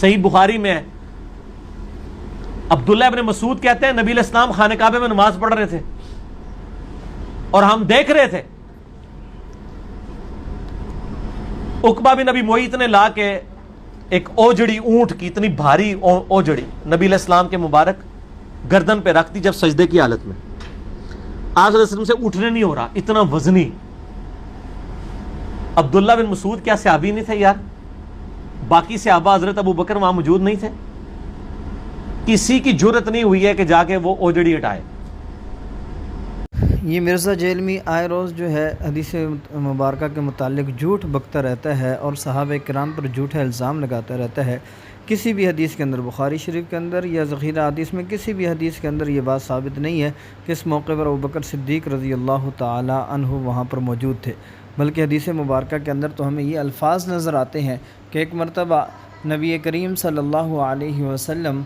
صحیح بخاری میں ہے، عبداللہ ابن مسعود کہتے ہیں نبی علیہ السلام خانہ کعبہ میں نماز پڑھ رہے تھے اور ہم دیکھ رہے تھے، عقبہ بن ابی معیط نے لا کے ایک اوجڑی اونٹ کی، اتنی بھاری اوجڑی نبی علیہ السلام کے مبارک گردن پہ رکھ دی جب سجدے کی حالت میں، آپ صلی اللہ علیہ وسلم سے اٹھنے نہیں ہو رہا، اتنا وزنی۔ عبداللہ بن مسعود کیا صحابی نہیں تھے یار؟ باقی صحابہ حضرت ابو بکر وہاں موجود نہیں تھے؟ کسی کی جرت نہیں ہوئی ہے کہ جا کے وہ اوجڑی ہٹائے۔ یہ مرزا جیلمی آئے روز جو ہے حدیث مبارکہ کے متعلق جھوٹ بکتا رہتا ہے اور صحابہ کرام پر جھوٹا الزام لگاتا رہتا ہے۔ کسی بھی حدیث کے اندر، بخاری شریف کے اندر یا ذخیرہ حدیث میں کسی بھی حدیث کے اندر یہ بات ثابت نہیں ہے کہ اس موقع پر ابوبکر صدیق رضی اللہ تعالی عنہ وہاں پر موجود تھے، بلکہ حدیث مبارکہ کے اندر تو ہمیں یہ الفاظ نظر آتے ہیں کہ ایک مرتبہ نبی کریم صلی اللہ علیہ وسلم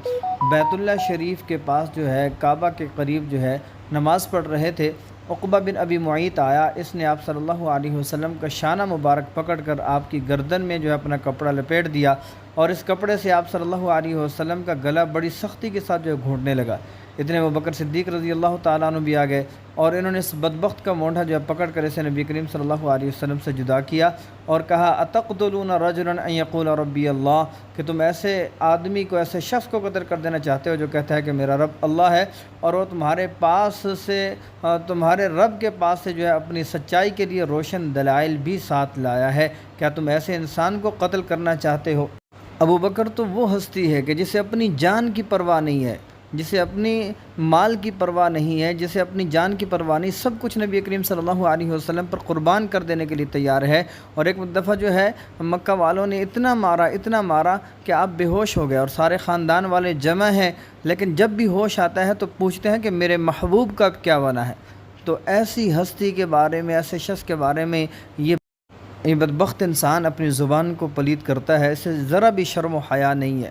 بیت اللہ شریف کے پاس جو ہے کعبہ کے قریب جو ہے نماز پڑھ رہے تھے۔ عقبہ بن ابی معیط آیا، اس نے آپ صلی اللہ علیہ وسلم کا شانہ مبارک پکڑ کر آپ کی گردن میں جو ہے اپنا کپڑا لپیٹ دیا، اور اس کپڑے سے آپ صلی اللہ علیہ وسلم کا گلا بڑی سختی کے ساتھ جو ہے گھونٹنے لگا۔ اتنے ابوبکر صدیق رضی اللہ تعالیٰ عنہ بھی آ گئے اور انہوں نے اس بدبخت کا مونڈھا جو ہے پکڑ کر اسے نبی کریم صلی اللہ علیہ وسلم سے جدا کیا اور کہا اتقتلون رجلا ان یقول ربی اللہ، کہ تم ایسے آدمی کو، ایسے شخص کو قتل کر دینا چاہتے ہو جو کہتا ہے کہ میرا رب اللہ ہے، اور وہ تمہارے پاس سے، تمہارے رب کے پاس سے جو ہے اپنی سچائی کے لیے روشن دلائل بھی ساتھ لایا ہے، کیا تم ایسے انسان کو قتل کرنا چاہتے ہو؟ ابوبکر تو وہ ہستی ہے کہ جسے اپنی جان کی پرواہ نہیں ہے، جسے اپنی مال کی پرواہ نہیں ہے، جسے اپنی جان کی پرواہ نہیں، سب کچھ نبی کریم صلی اللہ علیہ وسلم پر قربان کر دینے کے لیے تیار ہے۔ اور ایک دفعہ جو ہے مکہ والوں نے اتنا مارا کہ آپ بے ہوش ہو گئے، اور سارے خاندان والے جمع ہیں، لیکن جب بھی ہوش آتا ہے تو پوچھتے ہیں کہ میرے محبوب کا کیا بنا ہے۔ تو ایسی ہستی کے بارے میں، ایسے شخص کے بارے میں یہ بدبخت انسان اپنی زبان کو پلید کرتا ہے، اسے ذرا بھی شرم و حیا نہیں ہے۔